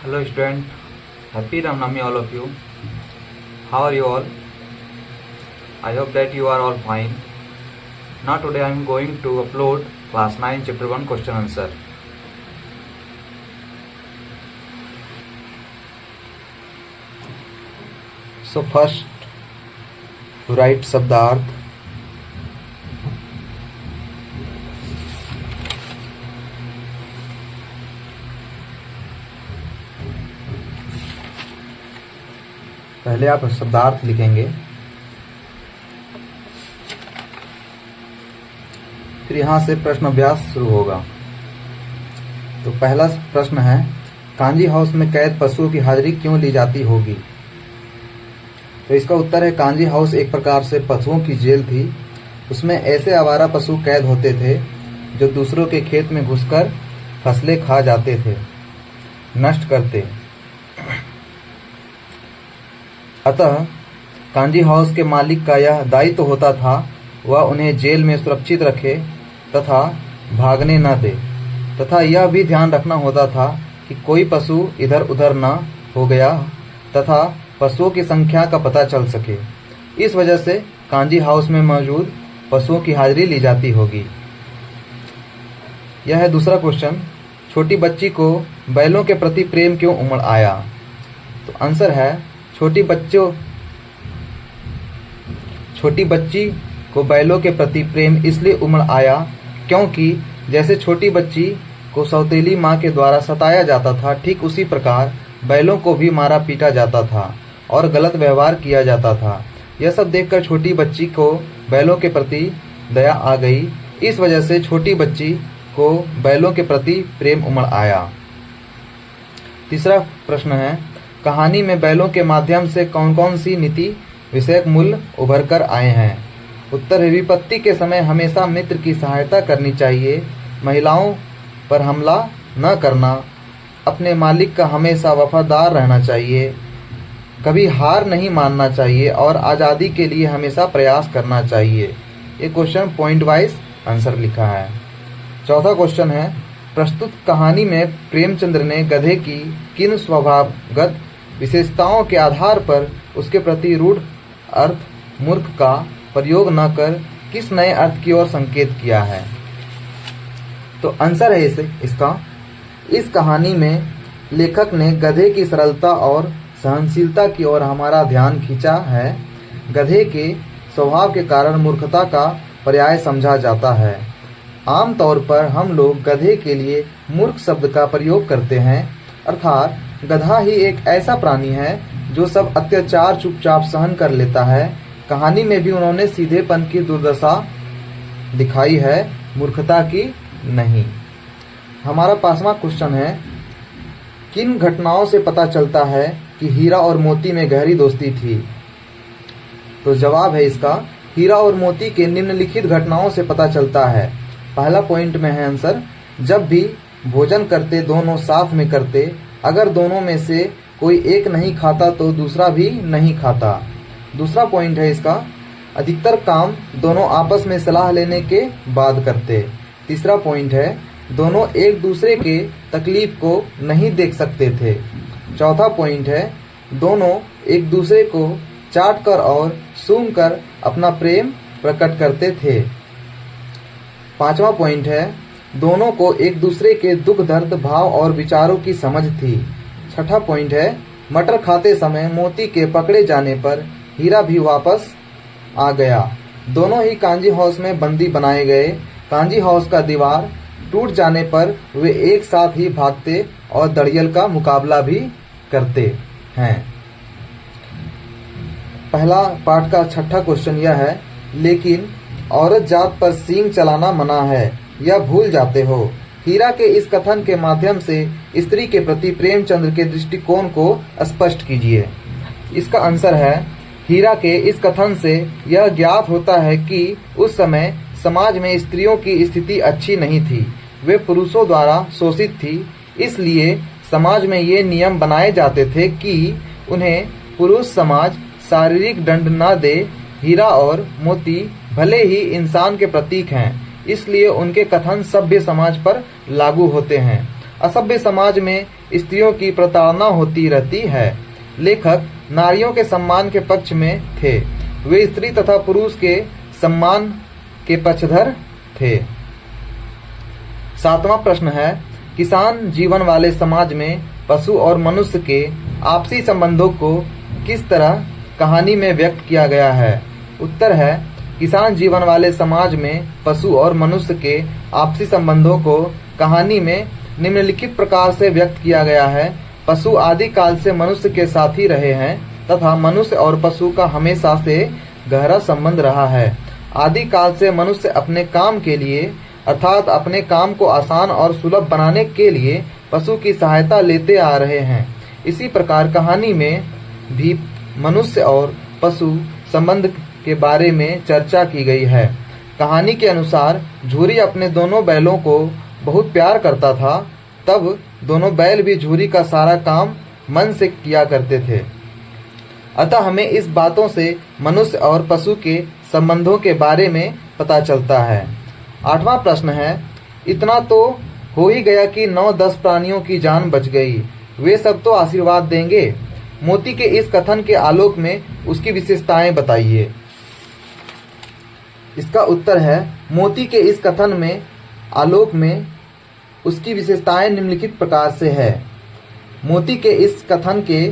Hello student, happy Ramnami all of you. How are you all? I hope that you are all fine. Now today I am going to upload class 9 chapter 1 question answer. So first write शब्दार्थ. पहले आप शब्दार्थ लिखेंगे, फिर यहाँ से प्रश्न अभ्यास शुरू होगा. तो पहला प्रश्न है, कांजी हाउस में कैद पशुओं की हाजिरी क्यों ली जाती होगी? तो इसका उत्तर है, कांजी हाउस एक प्रकार से पशुओं की जेल थी. उसमें ऐसे आवारा पशु कैद होते थे जो दूसरों के खेत में घुसकर फसलें खा जाते थे, नष्ट करते. अतः कांजी हाउस के मालिक का यह दायित्व होता था, वह उन्हें जेल में सुरक्षित रखे तथा भागने न दे, तथा यह भी ध्यान रखना होता था कि कोई पशु इधर उधर न हो गया तथा पशुओं की संख्या का पता चल सके. इस वजह से कांजी हाउस में मौजूद पशुओं की हाजिरी ली जाती होगी. यह है दूसरा क्वेश्चन, छोटी बच्ची को बैलों के प्रति प्रेम क्यों उमड़ आया? तो आंसर है, छोटी बच्ची को बैलों के प्रति प्रेम इसलिए उमड़ आया क्योंकि जैसे छोटी बच्ची को सौतेली माँ के द्वारा सताया जाता था, ठीक उसी प्रकार बैलों को भी मारा पीटा जाता था और गलत व्यवहार किया जाता था. यह सब देखकर छोटी बच्ची को बैलों के प्रति दया आ गई. इस वजह से छोटी बच्ची को बैलों के प्रति प्रेम उमड़ आया. तीसरा प्रश्न है, कहानी में बैलों के माध्यम से कौन कौन सी नीति विषयक मूल्य उभर कर आए हैं? उत्तर है, विपत्ति के समय हमेशा मित्र की सहायता करनी चाहिए, महिलाओं पर हमला न करना, अपने मालिक का हमेशा वफादार रहना चाहिए, कभी हार नहीं मानना चाहिए और आज़ादी के लिए हमेशा प्रयास करना चाहिए. ये क्वेश्चन पॉइंट वाइज आंसर लिखा है. चौथा क्वेश्चन है, प्रस्तुत कहानी में प्रेमचंद्र ने गधे की किन स्वभावगत विशेषताओं के आधार पर उसके प्रति रूढ़ अर्थ मूर्ख का प्रयोग न कर किस नए अर्थ की ओर संकेत किया है? तो आंसर है इसका, इस कहानी में लेखक ने गधे की सरलता और सहनशीलता की ओर हमारा ध्यान खींचा है. गधे के स्वभाव के कारण मूर्खता का पर्याय समझा जाता है. आमतौर पर हम लोग गधे के लिए मूर्ख शब्द का प्रयोग करते हैं, अर्थात गधा ही एक ऐसा प्राणी है जो सब अत्याचार चुपचाप सहन कर लेता है. कहानी में भी उन्होंने सीधेपन की दुर्दशा दिखाई है, मूर्खता की नहीं. हमारा 5वां क्वेश्चन है, किन घटनाओं से पता चलता है कि हीरा और मोती में गहरी दोस्ती थी? तो जवाब है इसका, हीरा और मोती के निम्नलिखित घटनाओं से पता चलता है. पहला पॉइंट में है आंसर, जब भी भोजन करते दोनों साथ में करते, अगर दोनों में से कोई एक नहीं खाता तो दूसरा भी नहीं खाता. दूसरा पॉइंट है इसका, अधिकतर काम दोनों आपस में सलाह लेने के बाद करते. तीसरा पॉइंट है, दोनों एक दूसरे के तकलीफ को नहीं देख सकते थे. चौथा पॉइंट है, दोनों एक दूसरे को चाट कर और सूंघ कर अपना प्रेम प्रकट करते थे. पांचवा पॉइंट है, दोनों को एक दूसरे के दुख दर्द भाव और विचारों की समझ थी. छठा पॉइंट है, मटर खाते समय मोती के पकड़े जाने पर हीरा भी वापस आ गया. दोनों ही कांजी हाउस में बंदी बनाए गए. कांजी हाउस का दीवार टूट जाने पर वे एक साथ ही भागते और दड़ियल का मुकाबला भी करते हैं. पहला पाठ का छठा क्वेश्चन यह है, लेकिन औरत जात पर सींग चलाना मना है, यह भूल जाते हो. हीरा के इस कथन के माध्यम से स्त्री के प्रति प्रेमचंद्र के दृष्टिकोण को स्पष्ट कीजिए. इसका आंसर है, हीरा के इस कथन से यह ज्ञात होता है कि उस समय समाज में स्त्रियों की स्थिति अच्छी नहीं थी, वे पुरुषों द्वारा शोषित थी. इसलिए समाज में ये नियम बनाए जाते थे कि उन्हें पुरुष समाज शारीरिक दंड न दे. हीरा और मोती भले ही इंसान के प्रतीक हैं, इसलिए उनके कथन सभ्य समाज पर लागू होते हैं. असभ्य समाज में स्त्रियों की प्रताड़ना होती रहती है। लेखक नारियों के सम्मान के पक्ष में थे। वे स्त्री तथा पुरुष के सम्मान के पक्षधर थे। 7वां प्रश्न है, किसान जीवन वाले समाज में पशु और मनुष्य के आपसी संबंधों को किस तरह कहानी में व्यक्त किया गया है? उत्तर है, किसान जीवन वाले समाज में पशु और मनुष्य के आपसी संबंधों को कहानी में निम्नलिखित प्रकार से व्यक्त किया गया है। पशु आदि काल से मनुष्य के साथ ही रहे हैं तथा मनुष्य और पशु का हमेशा से गहरा संबंध रहा है। आदि काल से मनुष्य अपने काम के लिए अर्थात अपने काम को आसान और सुलभ बनाने के लिए पशु की सहायता लेते आ रहे हैं। इसी प्रकार कहानी में भी मनुष्य और पशु संबंध के बारे में चर्चा की गई है। कहानी के अनुसार झूरी अपने दोनों बैलों को बहुत प्यार करता था। तब दोनों बैल भी झूरी का सारा काम मन से किया करते थे। अतः हमें इस बातों से मनुष्य और पशु के संबंधों के बारे में पता चलता है। 8वां प्रश्न है, इतना तो हो ही गया कि 9-10 प्राणियों की जान बच गई, वे सब तो आशीर्वाद देंगे। मोती के इस कथन के आलोक में उसकी विशेषताएं बताइए। इसका उत्तर है, मोती के इस कथन में आलोक में उसकी विशेषताएं निम्नलिखित प्रकार से है। मोती के इस कथन के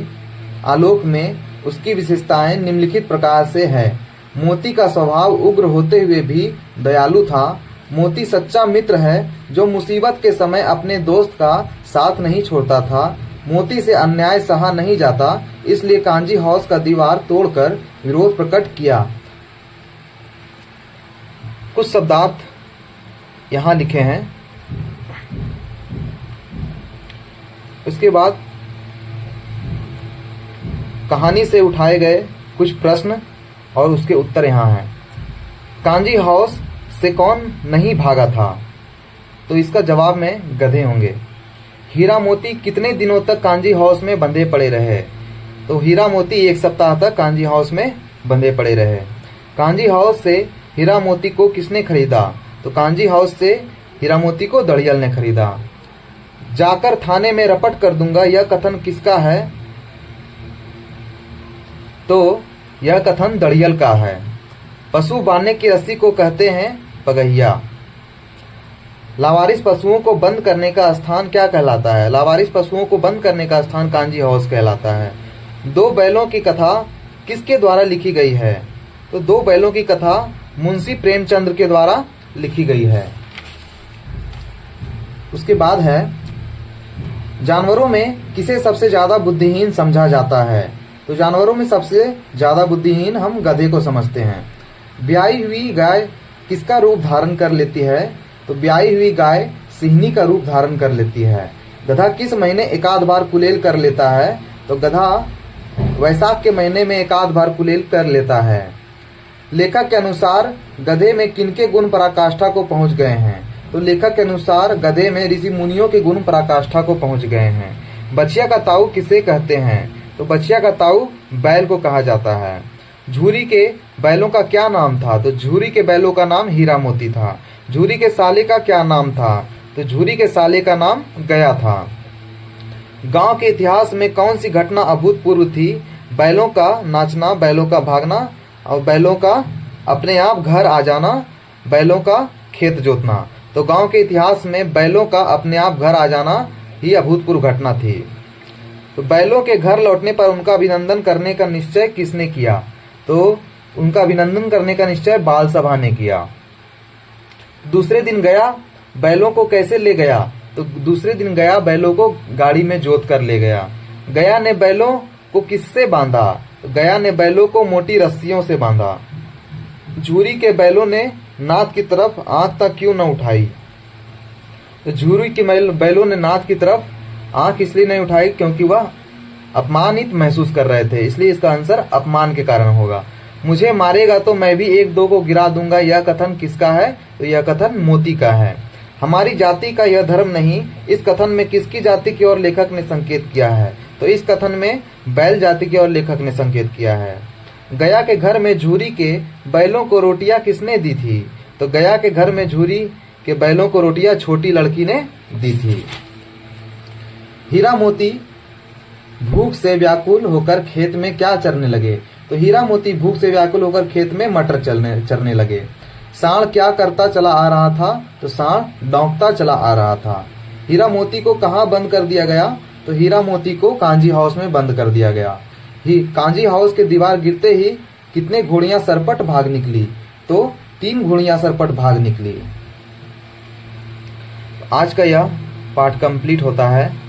आलोक में उसकी विशेषताएं निम्नलिखित प्रकार से है। मोती का स्वभाव उग्र होते हुए भी दयालु था। मोती सच्चा मित्र है जो मुसीबत के समय अपने दोस्त का साथ नहीं छोड़ता था। मोती से अन्याय सहा नहीं जाता, इसलिए कांजी हाउस का दीवार तोड़कर विरोध प्रकट किया। कुछ शब्दार्थ यहाँ लिखे हैं। उसके बाद कहानी से उठाए गए कुछ प्रश्न और उसके उत्तर यहाँ हैं। कांजी हाउस से कौन नहीं भागा था? तो इसका जवाब में गधे होंगे। हीरा मोती कितने दिनों तक कांजी हाउस में बंधे पड़े रहे? तो हीरा मोती 1 सप्ताह तक कांजी हाउस में बंधे पड़े रहे। कांजी हाउस से हीरा मोती को किसने खरीदा? तो कांजी हाउस से हीरा मोती को दड़ियल ने खरीदा। जाकर थाने में रपट कर दूंगा, यह कथन किसका है? तो यह कथन दड़ियल का है। पशु बांधने की रस्सी को कहते हैं पगहिया। लावारिस पशुओं को बंद करने का स्थान क्या कहलाता है? लावारिस पशुओं को बंद करने का स्थान कांजी हाउस कहलाता है। 2 बैलों की कथा किसके द्वारा लिखी गई है? तो 2 बैलों की कथा मुंशी प्रेमचंद्र के द्वारा लिखी गई है। उसके बाद है, जानवरों में किसे सबसे ज्यादा बुद्धिहीन समझा जाता है? तो जानवरों में सबसे ज्यादा बुद्धिहीन हम गधे को समझते हैं। ब्याई हुई गाय किसका रूप धारण कर लेती है? तो ब्याई हुई गाय सिंहनी का रूप धारण कर लेती है। गधा किस महीने एकाध बार कुलेल कर लेता है? तो गधा वैशाख के महीने में एकाध बार कुलेल कर लेता है। लेखक के अनुसार गधे में किनके गुण पराकाष्ठा को पहुंच गए हैं? तो लेखक के अनुसार गधे में ऋषि मुनियों के गुण पराकाष्ठा को पहुंच गए हैं। बछिया का ताऊ किसे कहते हैं? तो बछिया का ताऊ बैल को कहा जाता है। झूरी के बैलों का क्या नाम था? तो झूरी के बैलों का नाम हीरा मोती था। झूरी के साले का क्या नाम था? तो झूरी के साले का नाम गया था। गांव के इतिहास में कौन सी घटना अभूतपूर्व थी? बैलों का नाचना, बैलों का भागना और बैलों का अपने आप घर आ जाना, बैलों का खेत जोतना। तो गांव के इतिहास में बैलों का अपने आप घर आ जाना ही अभूतपूर्व घटना थी। तो बैलों के घर लौटने पर उनका अभिनंदन करने का निश्चय किसने किया? तो उनका अभिनंदन करने का निश्चय बाल सभा ने किया। दूसरे दिन गया बैलों को कैसे ले गया? तो दूसरे दिन गया बैलों को गाड़ी में जोत कर ले गया। गया ने बैलों को किससे बांधा? तो गया ने बैलों को मोटी रस्सियों से बांधा। झूरी के बैलों ने नाद की तरफ आंख तक क्यों न उठाई? तो झूरी के बैलों ने नाद की तरफ आंख इसलिए नहीं उठाई क्योंकि वह अपमानित महसूस कर रहे थे, इसलिए इसका आंसर अपमान के कारण होगा। मुझे मारेगा तो मैं भी 1-2 को गिरा दूंगा, यह कथन किसका है? तो यह कथन मोती का है। हमारी जाति का यह धर्म नहीं, इस कथन में किसकी जाति की ओर लेखक ने संकेत किया है? तो इस कथन में बैल जाति की ओर लेखक ने संकेत किया है। गया के घर में झूरी के बैलों को रोटियां किसने दी थी? तो गया के घर में झूरी के बैलों को रोटियां छोटी लड़की ने दी थी। हीरा मोती भूख से व्याकुल होकर खेत में क्या चरने लगे? तो हीरा मोती भूख से व्याकुल होकर खेत में मटर चरने लगे। सांड क्या करता चला आ रहा था? तो सांड डौंकता चला आ रहा था। हीरा मोती को कहाँ बंद कर दिया गया? तो हीरा मोती को कांजी हाउस में बंद कर दिया गया। कांजी हाउस के दीवार गिरते ही कितने घोड़ियां सरपट भाग निकली? तो 3 घोड़ियां सरपट भाग निकली। आज का यह पाठ कंप्लीट होता है।